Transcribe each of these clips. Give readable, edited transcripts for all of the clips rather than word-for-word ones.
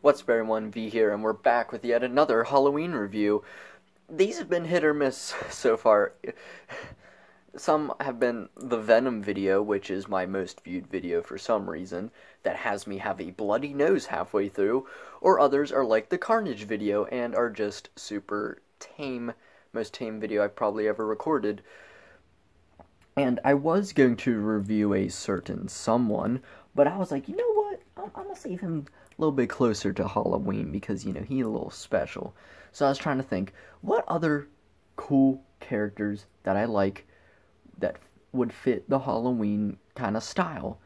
What's Baron V here, and we're back with yet another Halloween review. These have been hit or miss so far. Some have been the Venom video, which is my most viewed video for some reason, that has me have a bloody nose halfway through, or others are like the Carnage video and are just super tame, most tame video I've probably ever recorded. And I was going to review a certain someone, but I was like, you know what, I'm gonna save him a little bit closer to Halloween because, you know, he's a little special. So I was trying to think, what other cool characters that I like that would fit the Halloween kind of style?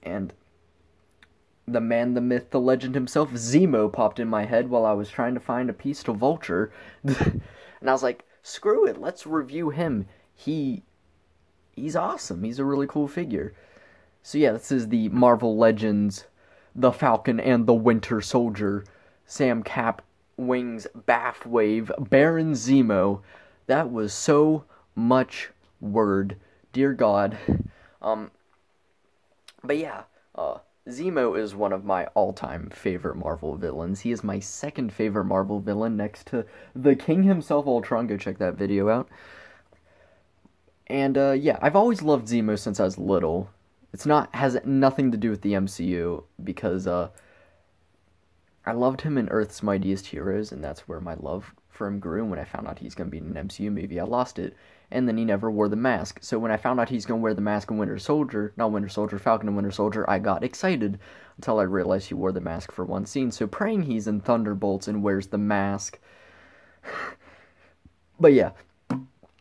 And the man, the myth, the legend himself, Zemo, popped in my head while I was trying to find a piece to Vulture. And I was like, screw it, let's review him. He's awesome. He's a really cool figure. So yeah, this is the Marvel Legends, the Falcon and the Winter Soldier, Sam Cap Wings Bath Wave, Baron Zemo. That was so much word. Dear God. But yeah, Zemo is one of my all-time favorite Marvel villains. He is my second favorite Marvel villain next to the King himself, Ultron. Go check that video out. And, yeah, I've always loved Zemo since I was little. Has nothing to do with the MCU, because, I loved him in Earth's Mightiest Heroes, and that's where my love for him grew. And when I found out he's going to be in an MCU movie, I lost it. And then he never wore the mask. So when I found out he's going to wear the mask in Falcon and Winter Soldier, I got excited until I realized he wore the mask for one scene. So praying he's in Thunderbolts and wears the mask. But yeah,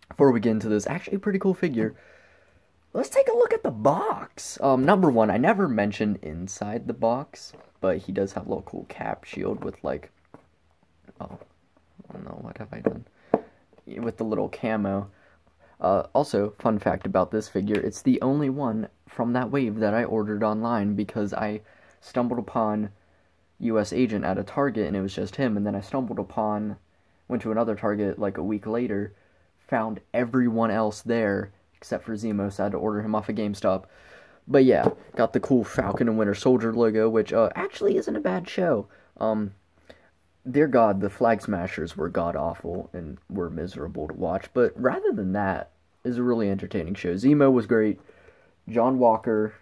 before we get into this actually pretty cool figure, let's take a look at the box. Number one, I never mentioned inside the box, but he does have a little cool cap shield with, like, oh no, what have I done? With the little camo. Also, fun fact about this figure, it's the only one from that wave that I ordered online because I stumbled upon US Agent at a Target and it was just him, and then I went to another Target like a week later, found everyone else there except for Zemo, so I had to order him off of GameStop. But yeah, got the cool Falcon and Winter Soldier logo, which actually isn't a bad show. Dear God, the Flag Smashers were god-awful and were miserable to watch, but rather than that, it was a really entertaining show. Zemo was great. John Walker,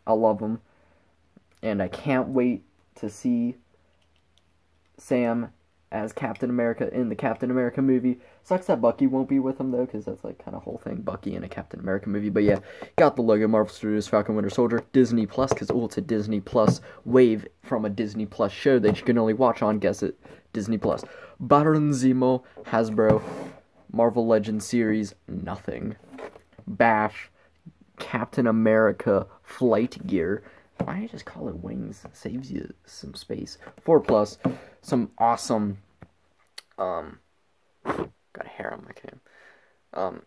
I love him. And I can't wait to see Sam as Captain America in the Captain America movie. Sucks that Bucky won't be with him, though, because that's, like, kind of whole thing, Bucky in a Captain America movie. But yeah, got the logo, Marvel Studios, Falcon Winter Soldier, Disney Plus, because, oh, it's a Disney Plus wave from a Disney Plus show that you can only watch on, guess it, Disney Plus. Baron Zemo, Hasbro, Marvel Legends series, nothing. Bash, Captain America flight gear. Why don't you just call it wings? It saves you some space. 4+, some awesome, got a hair on my cam.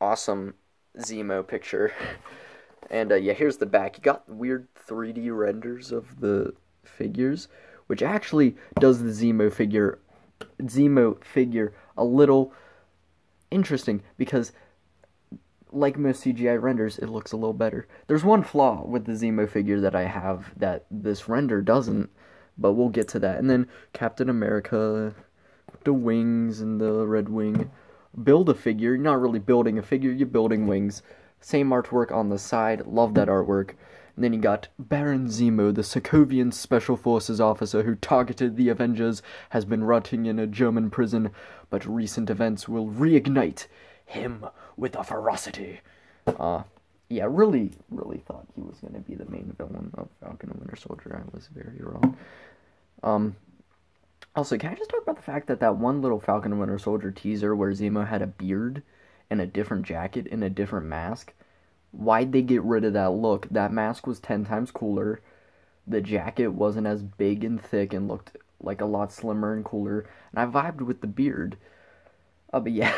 Awesome Zemo picture. And, yeah, here's the back. You got weird 3D renders of the figures, which actually does the Zemo figure a little interesting, because like most CGI renders, it looks a little better. There's one flaw with the Zemo figure that I have that this render doesn't, but we'll get to that. And then Captain America, the wings and the red wing. Build a figure. You're not really building a figure, you're building wings. Same artwork on the side. Love that artwork. And then you got Baron Zemo, the Sokovian Special Forces officer who targeted the Avengers, has been rotting in a German prison, but recent events will reignite him with a ferocity. Yeah, really thought he was going to be the main villain of Falcon and Winter Soldier. I was very wrong. Also, can I just talk about the fact that that one little Falcon and Winter Soldier teaser where Zemo had a beard and a different jacket and a different mask? Why'd they get rid of that look? That mask was 10 times cooler. The jacket wasn't as big and thick and looked like a lot slimmer and cooler. And I vibed with the beard. But yeah.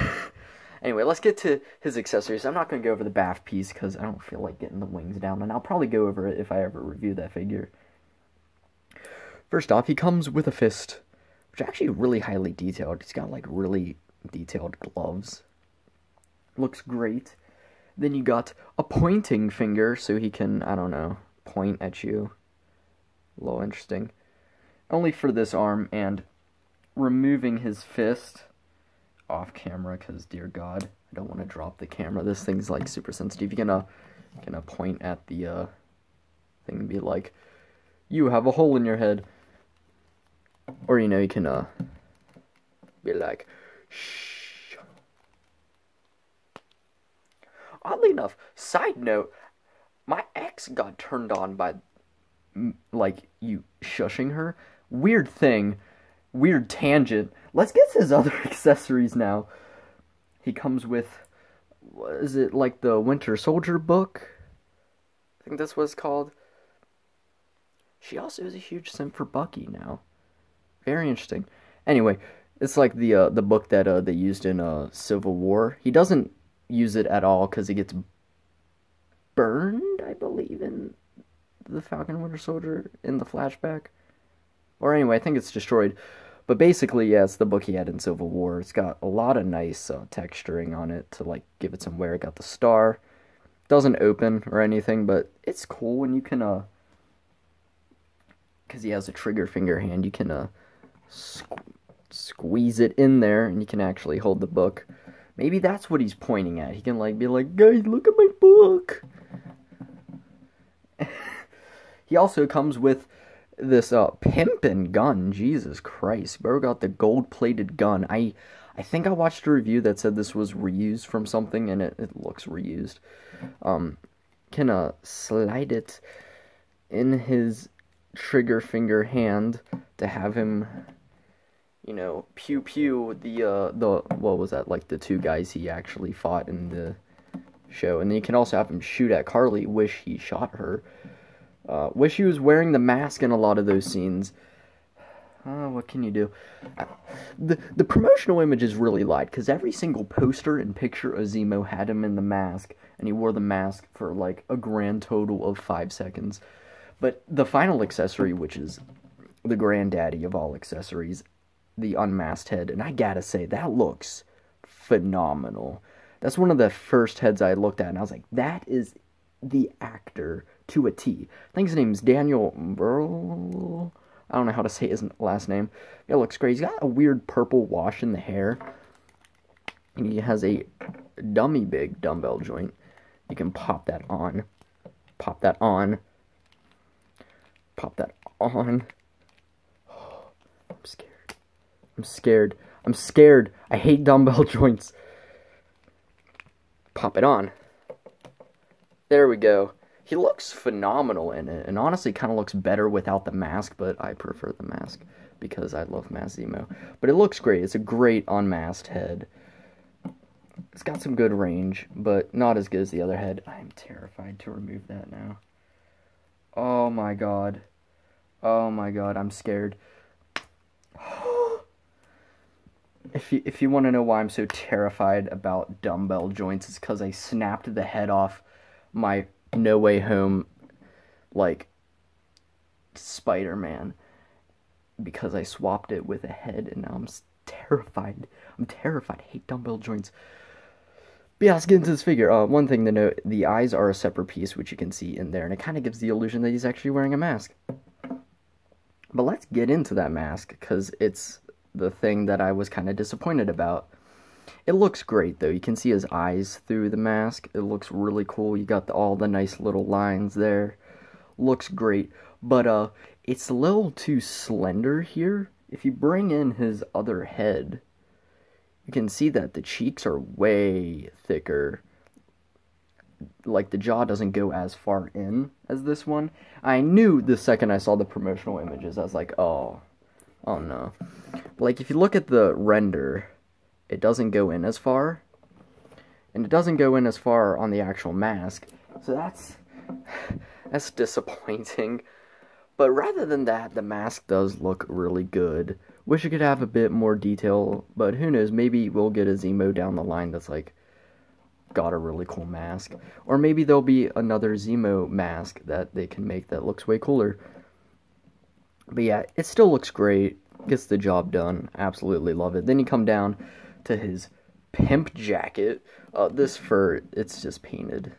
Anyway, let's get to his accessories. I'm not going to go over the bath piece because I don't feel like getting the wings down. And I'll probably go over it if I ever review that figure. First off, he comes with a fist, which is actually really highly detailed. He's got, like, really detailed gloves. Looks great. Then you got a pointing finger, so he can, I don't know, point at you. A little interesting. only for this arm, and removing his fist off camera, because dear God, I don't want to drop the camera. This thing's like super sensitive. You're gonna point at the thing and be like, you have a hole in your head. Or, you know, you can be like, shh. Oddly enough, side note, my ex got turned on by, like, you shushing her. Weird thing. Weird tangent. Let's get to his other accessories now. He comes with, what is it, like the Winter Soldier book? I think that's what it's called. She also is a huge simp for Bucky now. Very interesting. Anyway, it's like the book that they used in Civil War. He doesn't use it at all because he gets burned, I believe, in the Falcon Winter Soldier in the flashback. Or anyway, I think it's destroyed. But basically, yeah, it's the book he had in Civil War. It's got a lot of nice texturing on it to, like, give it some wear. It got the star. Doesn't open or anything, but it's cool when you can, because he has a trigger finger hand, you can, squeeze it in there, and you can actually hold the book. Maybe that's what he's pointing at. He can, like, be like, guys, look at my book! He also comes with this pimpin' gun. Jesus Christ, bro got the gold-plated gun. I think I watched a review that said this was reused from something, and it looks reused. Can slide it in his trigger finger hand to have him, you know, pew pew the what was that, like the two guys he actually fought in the show. And then you can also have him shoot at Carly. Wish he shot her. Wish he was wearing the mask in a lot of those scenes. What can you do? The promotional images really lied, because every single poster and picture of Zemo had him in the mask, and he wore the mask for like a grand total of 5 seconds. But the final accessory, which is the granddaddy of all accessories, the Unmasked Head, and I gotta say, that looks phenomenal. That's one of the first heads I looked at, and I was like, that is the actor to a T. I think his name's Daniel Burl. I don't know how to say his last name. It looks great. He's got a weird purple wash in the hair. And he has a dummy big dumbbell joint. You can pop that on. Pop that on. Pop that on. Oh, I'm scared. I'm scared. I'm scared. I hate dumbbell joints. Pop it on. There we go. He looks phenomenal in it, and honestly kind of looks better without the mask, but I prefer the mask because I love Masked Zemo. But it looks great. It's a great unmasked head. It's got some good range, but not as good as the other head. I'm terrified to remove that now. Oh my god. Oh my god, I'm scared. If you want to know why I'm so terrified about dumbbell joints, it's because I snapped the head off my No Way Home, like, Spider-Man, because I swapped it with a head, and now I'm terrified. I'm terrified. I hate dumbbell joints. But yeah, let's get into this figure. One thing to note, the eyes are a separate piece, which you can see in there, and it kind of gives the illusion that he's actually wearing a mask. But let's get into that mask, because it's the thing that I was kind of disappointed about. It looks great, though. You can see his eyes through the mask. It looks really cool. You got all the nice little lines there. Looks great. But, it's a little too slender here. If you bring in his other head, you can see that the cheeks are way thicker. Like, the jaw doesn't go as far in as this one. I knew the second I saw the promotional images. I was like, oh no. Like, if you look at the render, it doesn't go in as far, and it doesn't go in as far on the actual mask, so that's disappointing. But rather than that, the mask does look really good. Wish it could have a bit more detail, but who knows, maybe we'll get a Zemo down the line that's like got a really cool mask, or maybe there'll be another Zemo mask that they can make that looks way cooler. But yeah, it still looks great, gets the job done, absolutely love it. Then you come down to his Pimp Jacket. This fur, it's just painted.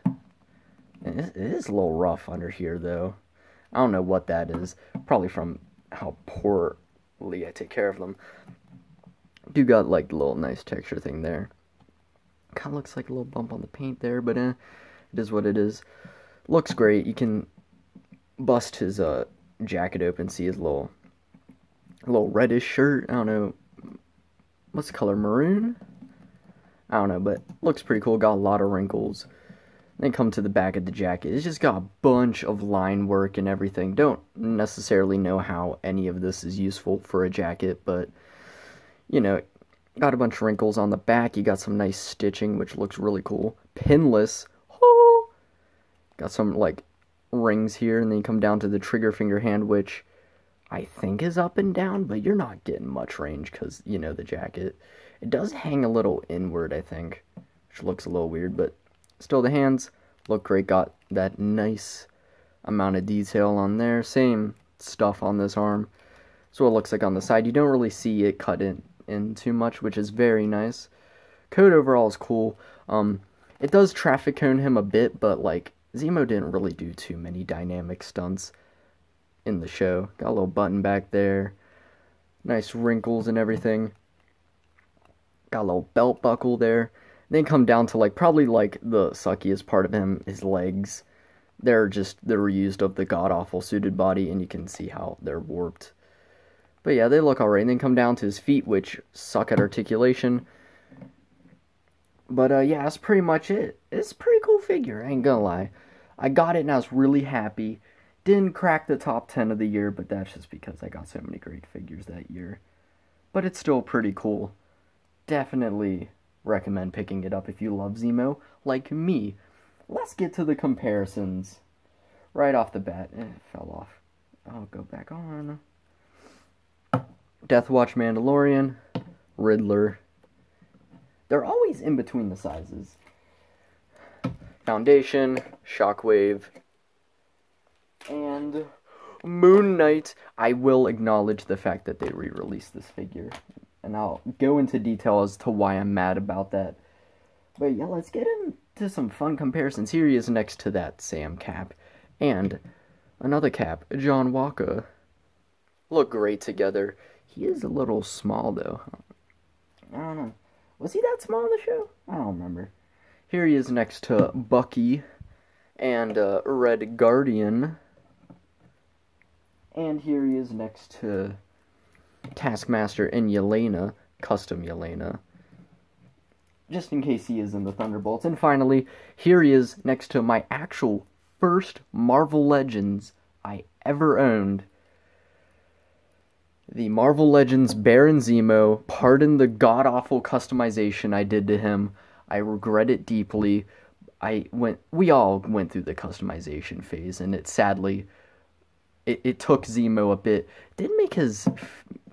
And it is a little rough under here, though. I don't know what that is. Probably from how poorly I take care of them. Do got like a little nice texture thing there. Kind of looks like a little bump on the paint there, but it is what it is. Looks great. You can bust his jacket open, see his little reddish shirt. I don't know what's the color, maroon? I don't know, but looks pretty cool. Got a lot of wrinkles. Then come to the back of the jacket. It's just got a bunch of line work and everything. Don't necessarily know how any of this is useful for a jacket, but you know, got a bunch of wrinkles on the back. You got some nice stitching, which looks really cool. Pinless. Oh! Got some like rings here, and then you come down to the trigger finger hand, which I think is up and down, but you're not getting much range because, you know, the jacket. It does hang a little inward, I think, which looks a little weird, but still the hands look great. Got that nice amount of detail on there. Same stuff on this arm. That's what it looks like on the side. You don't really see it cut in too much, which is very nice. Coat overall is cool. It does traffic cone him a bit, but like Zemo didn't really do too many dynamic stunts in the show. Got a little button back there. Nice wrinkles and everything. Got a little belt buckle there. Then come down to like probably like the suckiest part of him, his legs. They're just the reused of the god-awful suited body, and you can see how they're warped. But yeah, they look alright. And then come down to his feet, which suck at articulation. But yeah, that's pretty much it. It's a pretty cool figure, I ain't gonna lie. I got it and I was really happy. Didn't crack the top 10 of the year, but that's just because I got so many great figures that year. But it's still pretty cool. Definitely recommend picking it up if you love Zemo, like me. Let's get to the comparisons. Right off the bat. It fell off. I'll go back on. Death Watch Mandalorian. Riddler. They're always in between the sizes. Foundation. Shockwave. And Moon Knight. I will acknowledge the fact that they re-released this figure. And I'll go into detail as to why I'm mad about that. But yeah, let's get into some fun comparisons. Here he is next to that Sam cap. And another cap, John Walker. Look great together. He is a little small, though. I don't know. Was he that small in the show? I don't remember. Here he is next to Bucky and Red Guardian. And here he is next to Taskmaster and Yelena, custom Yelena. Just in case he is in the Thunderbolts. And finally, here he is next to my actual first Marvel Legends I ever owned. The Marvel Legends Baron Zemo. Pardon the god-awful customization I did to him. I regret it deeply. We all went through the customization phase, and it sadly, it took Zemo a bit. Did make his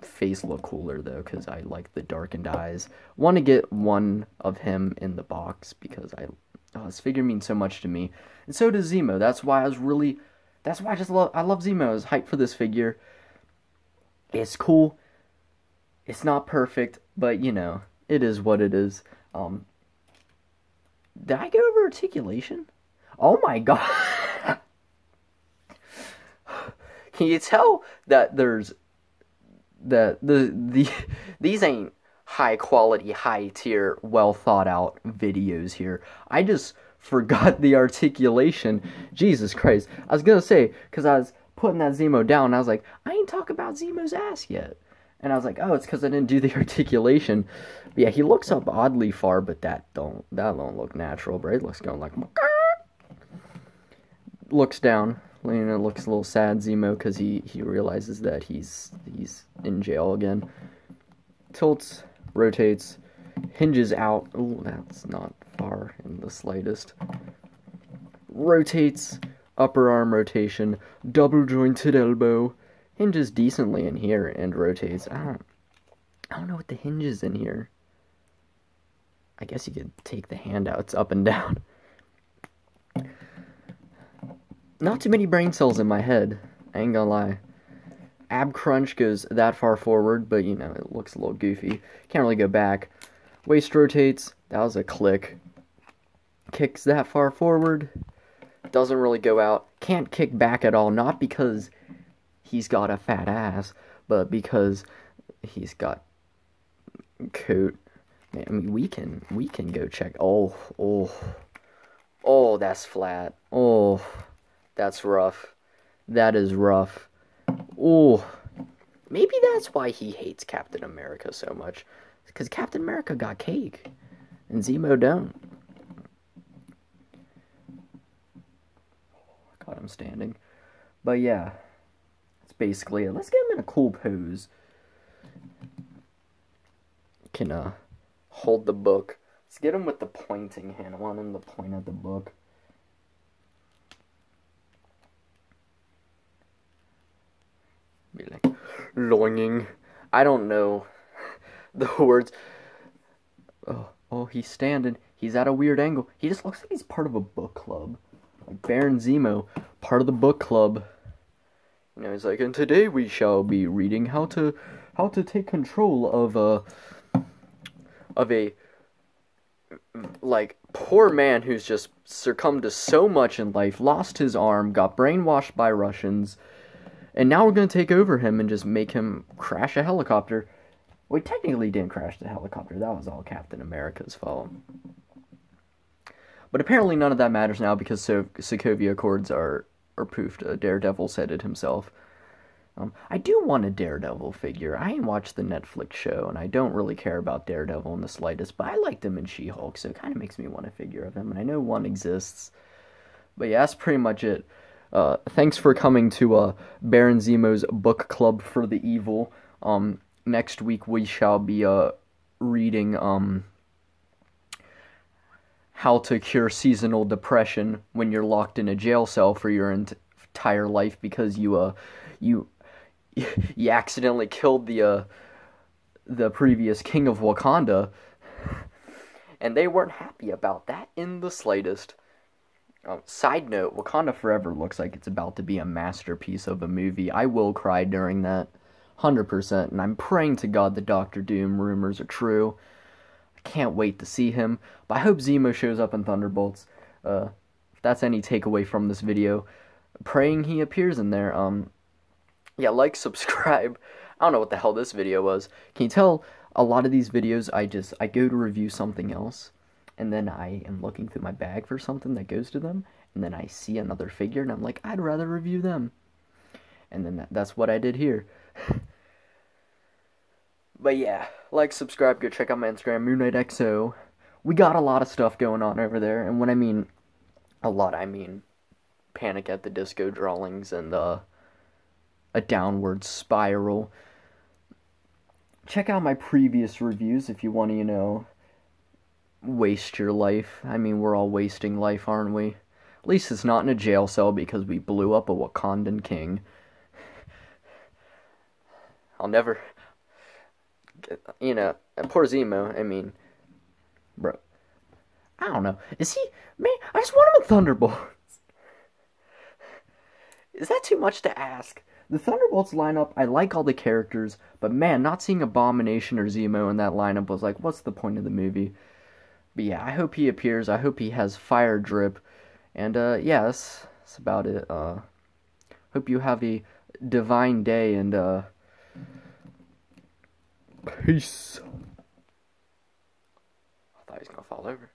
face look cooler, though, because I like the darkened eyes. Want to get one of him in the box, because this figure means so much to me. And so does Zemo. That's why I love Zemo. I was hyped for this figure. It's cool. It's not perfect, but, you know, it is what it is. Did I go over articulation? Oh my god. Can you tell that these ain't high quality, high tier, well thought out videos here. I just forgot the articulation. Jesus Christ. I was gonna say, because I was putting that Zemo down, and I was like, I ain't talk about Zemo's ass yet. And I was like, oh, it's because I didn't do the articulation. But yeah, he looks up oddly far, but that don't look natural, bro. It looks going like, looks down. You know, looks a little sad, Zemo, because he realizes that he's in jail again. Tilts, rotates, hinges out. Oh, that's not far in the slightest. Rotates, upper arm rotation, double jointed elbow. Hinges decently in here and rotates. I don't know what the hinge is in here. I guess you could take the hand out. It's up and down. Not too many brain cells in my head. I ain't gonna lie. Ab crunch goes that far forward, but you know, it looks a little goofy. Can't really go back. Waist rotates. That was a click. Kicks that far forward. Doesn't really go out. Can't kick back at all. Not because he's got a fat ass, but because he's got coat. I mean, we can go check. Oh, that's flat. Oh, that's rough. That is rough. Oh, maybe that's why he hates Captain America so much. Because Captain America got cake, and Zemo don't. God, I'm standing. But yeah, that's basically it. Let's get him in a cool pose. Can hold the book. Let's get him with the pointing hand. I want him to point at the book. Be like, longing. I don't know the words. Oh, he's standing. He's at a weird angle. He just looks like he's part of a book club. Like Baron Zemo, part of the book club. You know, he's like, and today we shall be reading how to take control of a like poor man who's just succumbed to so much in life, lost his arm, got brainwashed by Russians, and now we're gonna take over him and just make him crash a helicopter. Well, he technically didn't crash the helicopter. That was all Captain America's fault. But apparently none of that matters now because Sokovia Accords are poofed. Daredevil said it himself. I do want a Daredevil figure. I ain't watched the Netflix show, and I don't really care about Daredevil in the slightest, but I liked him in She-Hulk, so it kind of makes me want a figure of him, and I know one exists. But yeah, that's pretty much it. Thanks for coming to Baron Zemo's Book Club for the Evil. Next week we shall be reading How to Cure Seasonal Depression when you're locked in a jail cell for your entire life because you accidentally killed the previous king of Wakanda, and they weren't happy about that in the slightest. Side note, Wakanda Forever looks like it's about to be a masterpiece of a movie. I will cry during that, 100%, and I'm praying to God the Doctor Doom rumors are true. I can't wait to see him, but I hope Zemo shows up in Thunderbolts. If that's any takeaway from this video, praying he appears in there. Yeah, like, subscribe. I don't know what the hell this video was. Can you tell a lot of these videos I go to review something else, and then I am looking through my bag for something that goes to them, and then I see another figure, and I'm like, I'd rather review them. And then that's what I did here. But yeah, like, subscribe, go check out my Instagram, MoonKnightXO. We got a lot of stuff going on over there, and when I mean a lot, I mean Panic at the Disco drawings and a downward spiral. Check out my previous reviews if you want to, you know, waste your life. I mean, we're all wasting life, aren't we? At least it's not in a jail cell because we blew up a Wakandan king. I'll never... You know, poor Zemo, I mean... Bro. I don't know. Is he... Man, I just want him in Thunderbolts. Is that too much to ask? The Thunderbolts lineup, I like all the characters, but man, not seeing Abomination or Zemo in that lineup was like, what's the point of the movie? But yeah, I hope he appears. I hope he has fire drip. And yeah, that's about it. Hope you have a divine day, and peace. I thought he was gonna fall over.